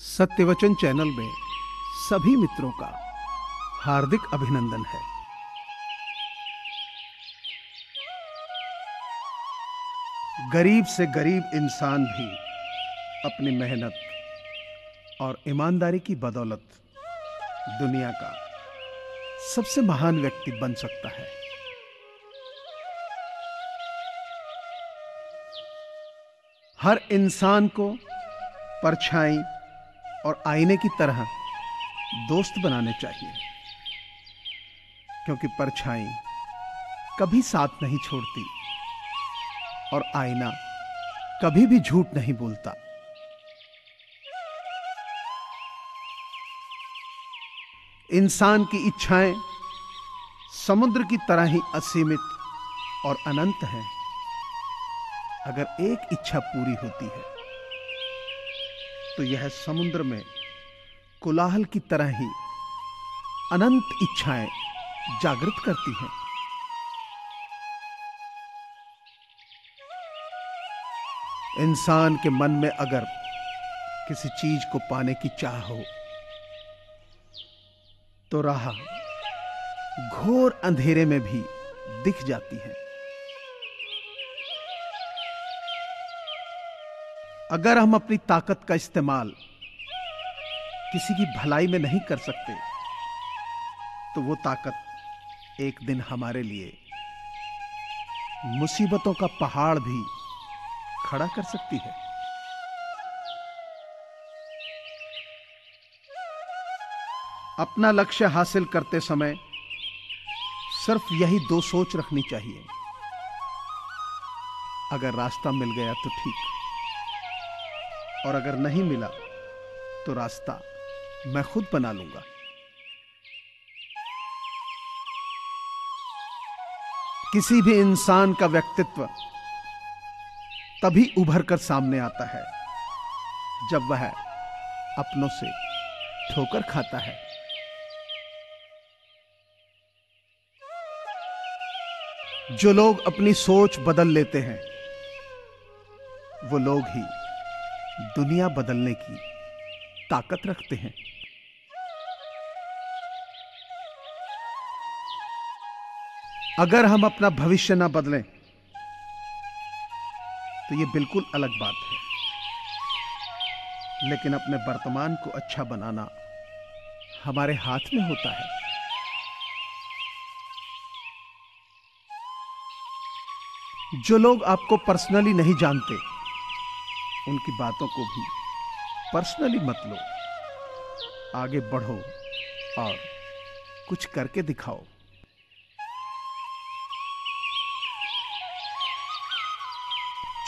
सत्यवचन channel में सभी मित्रों का हार्दिक अभिनंदन है। गरीब से गरीब इंसान भी अपनी मेहनत और ईमानदारी की बदौलत दुनिया का सबसे महान व्यक्ति बन सकता है। हर इंसान को परछाई और आईने की तरह दोस्त बनाने चाहिए, क्योंकि परछाई कभी साथ नहीं छोड़ती और आईना कभी भी झूठ नहीं बोलता। इंसान की इच्छाएं समुद्र की तरह ही असीमित और अनंत हैं। अगर एक इच्छा पूरी होती है तो यह समुद्र में कोलाहल की तरह ही अनंत इच्छाएं जागृत करती हैं। इंसान के मन में अगर किसी चीज को पाने की चाह हो तो राह घोर अंधेरे में भी दिख जाती है। अगर हम अपनी ताकत का इस्तेमाल किसी की भलाई में नहीं कर सकते तो वो ताकत एक दिन हमारे लिए मुसीबतों का पहाड़ भी खड़ा कर सकती है। अपना लक्ष्य हासिल करते समय सिर्फ यही दो सोच रखनी चाहिए। अगर रास्ता मिल गया तो ठीक, और अगर नहीं मिला तो रास्ता मैं खुद बना लूंगा। किसी भी इंसान का व्यक्तित्व तभी उभर कर सामने आता है जब वह अपनों से ठोकर खाता है। जो लोग अपनी सोच बदल लेते हैं वो लोग ही दुनिया बदलने की ताकत रखते हैं। अगर हम अपना भविष्य ना बदलें तो ये बिल्कुल अलग बात है, लेकिन अपने वर्तमान को अच्छा बनाना हमारे हाथ में होता है। जो लोग आपको पर्सनली नहीं जानते उनकी बातों को भी पर्सनली मत लो। आगे बढ़ो और कुछ करके दिखाओ।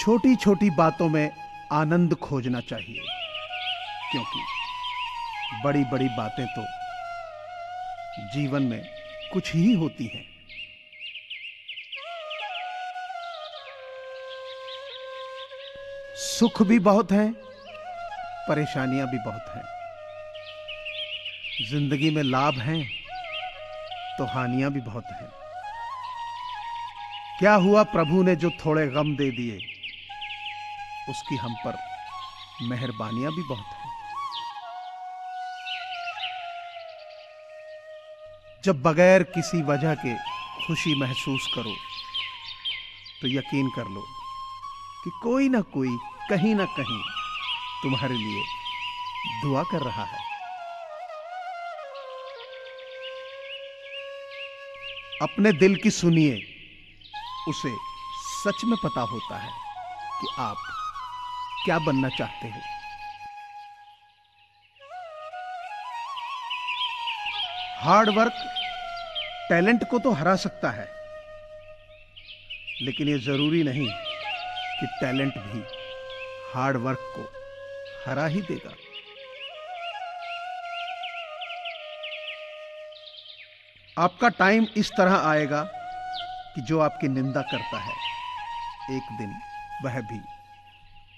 छोटी छोटी बातों में आनंद खोजना चाहिए, क्योंकि बड़ी बड़ी बातें तो जीवन में कुछ ही होती हैं। सुख भी बहुत हैं, परेशानियां भी बहुत हैं। जिंदगी में लाभ हैं तो हानियां भी बहुत हैं। क्या हुआ प्रभु ने जो थोड़े गम दे दिए, उसकी हम पर मेहरबानियां भी बहुत हैं। जब बगैर किसी वजह के खुशी महसूस करो तो यकीन कर लो कि कोई ना कोई कहीं ना कहीं तुम्हारे लिए दुआ कर रहा है। अपने दिल की सुनिए, उसे सच में पता होता है कि आप क्या बनना चाहते हो। हार्ड वर्क टैलेंट को तो हरा सकता है, लेकिन यह जरूरी नहीं कि टैलेंट भी हार्ड वर्क को हरा ही देगा। आपका टाइम इस तरह आएगा कि जो आपकी निंदा करता है एक दिन वह भी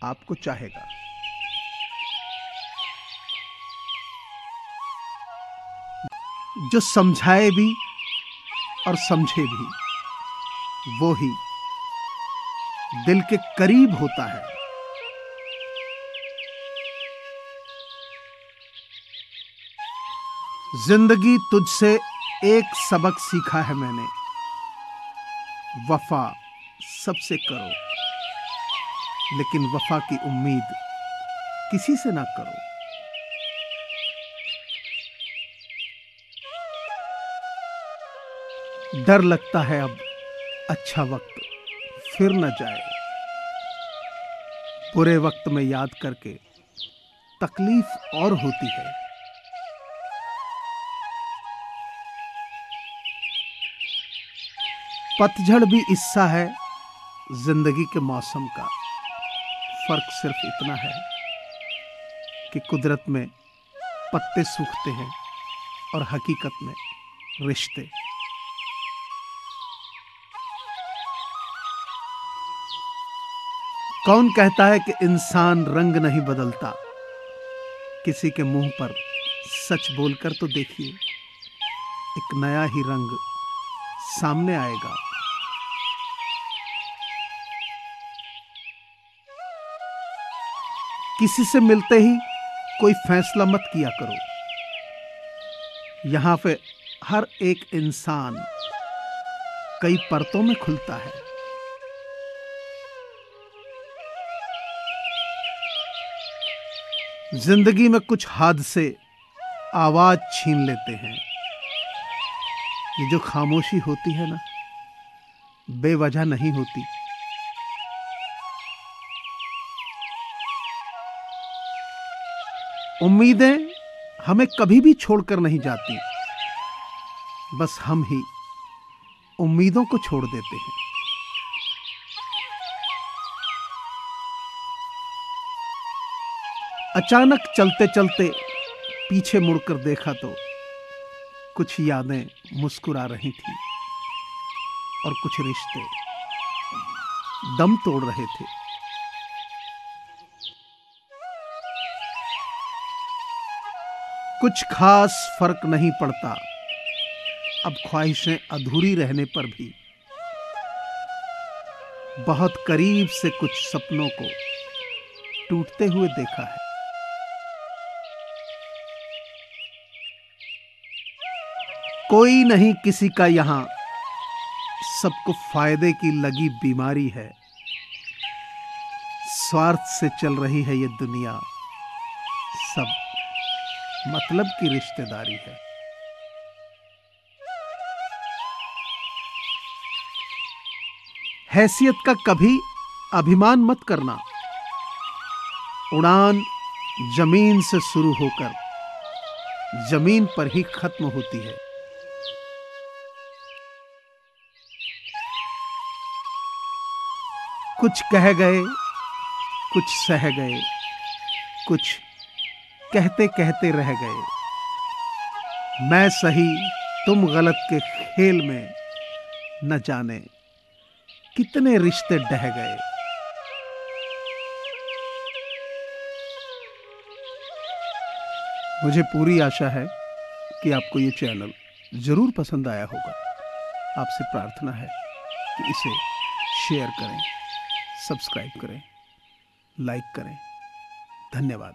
आपको चाहेगा। जो समझाए भी और समझे भी वो ही दिल के करीब होता है। जिंदगी तुझसे एक सबक सीखा है मैंने, वफा सबसे करो, लेकिन वफा की उम्मीद किसी से ना करो। डर लगता है अब अच्छा वक्त फिर न जाए, बुरे वक्त में याद करके तकलीफ और होती है। पतझड़ भी हिस्सा है जिंदगी के मौसम का, फर्क सिर्फ इतना है कि कुदरत में पत्ते सूखते हैं और हकीकत में रिश्ते। कौन कहता है कि इंसान रंग नहीं बदलता? किसी के मुंह पर सच बोलकर तो देखिए, एक नया ही रंग सामने आएगा। किसी से मिलते ही कोई फैसला मत किया करो। यहां पे हर एक इंसान कई परतों में खुलता है। जिंदगी में कुछ हादसे आवाज छीन लेते हैं। ये जो खामोशी होती है ना, बेवजह नहीं होती। उम्मीदें हमें कभी भी छोड़कर नहीं जाती, बस हम ही उम्मीदों को छोड़ देते हैं। अचानक चलते चलते पीछे मुड़कर देखा तो कुछ यादें मुस्कुरा रही थी और कुछ रिश्ते दम तोड़ रहे थे। कुछ खास फर्क नहीं पड़ता अब ख्वाहिशें अधूरी रहने पर भी। बहुत करीब से कुछ सपनों को टूटते हुए देखा है। कोई नहीं किसी का यहां, सबको फायदे की लगी बीमारी है। स्वार्थ से चल रही है ये दुनिया, सब मतलब की रिश्तेदारी है। हैसियत का कभी अभिमान मत करना। उड़ान जमीन से शुरू होकर जमीन पर ही खत्म होती है। कुछ कह गए, कुछ सह गए, कुछ कहते कहते रह गए। मैं सही तुम गलत के खेल में न जाने कितने रिश्ते ढह गए। मुझे पूरी आशा है कि आपको ये चैनल जरूर पसंद आया होगा। आपसे प्रार्थना है कि इसे शेयर करें, सब्सक्राइब करें, लाइक करें। धन्यवाद।